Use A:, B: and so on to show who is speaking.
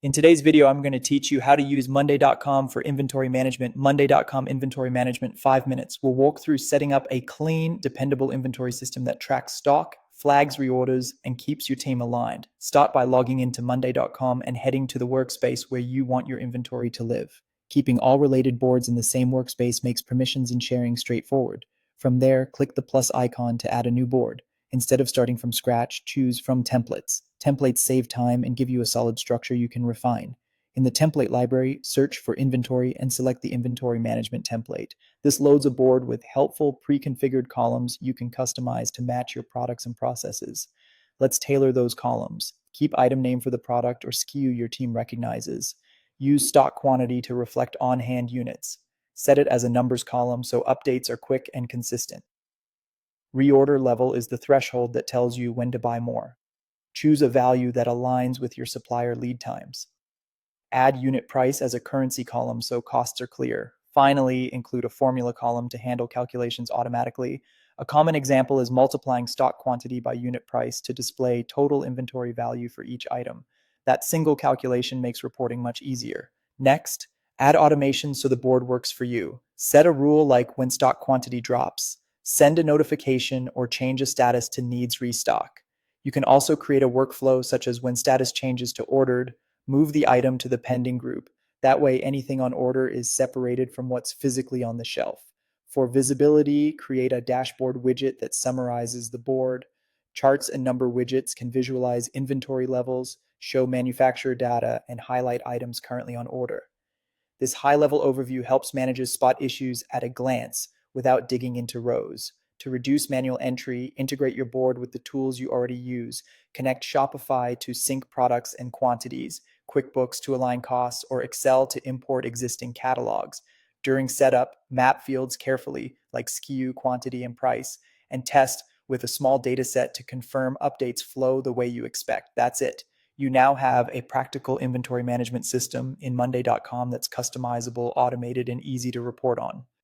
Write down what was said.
A: In today's video, I'm going to teach you how to use monday.com for inventory management. Monday.com inventory management, 5 minutes. We'll walk through setting up a clean, dependable inventory system that tracks stock, flags reorders, and keeps your team aligned. Start by logging into monday.com and heading to the workspace where you want your inventory to live. Keeping all related boards in the same workspace makes permissions and sharing straightforward. From there, click the plus icon to add a new board. Instead of starting from scratch, choose from templates. Templates save time and give you a solid structure you can refine. In the template library, search for inventory and select the inventory management template. This loads a board with helpful pre-configured columns you can customize to match your products and processes. Let's tailor those columns. Keep item name for the product or SKU your team recognizes. Use stock quantity to reflect on-hand units. Set it as a numbers column so updates are quick and consistent. Reorder level is the threshold that tells you when to buy more. Choose a value that aligns with your supplier lead times. Add unit price as a currency column so costs are clear. Finally, include a formula column to handle calculations automatically. A common example is multiplying stock quantity by unit price to display total inventory value for each item. That single calculation makes reporting much easier. Next, add automation so the board works for you. Set a rule like when stock quantity drops. Send a notification or change a status to needs restock. You can also create a workflow such as when status changes to ordered, move the item to the pending group. That way, anything on order is separated from what's physically on the shelf. For visibility, create a dashboard widget that summarizes the board. Charts and number widgets can visualize inventory levels, show manufacturer data, and highlight items currently on order. This high-level overview helps managers spot issues at a glance without digging into rows. To reduce manual entry, integrate your board with the tools you already use. Connect Shopify to sync products and quantities, QuickBooks to align costs, or Excel to import existing catalogs. During setup, map fields carefully, like SKU, quantity, and price, and test with a small data set to confirm updates flow the way you expect. That's it. You now have a practical inventory management system in monday.com that's customizable, automated, and easy to report on.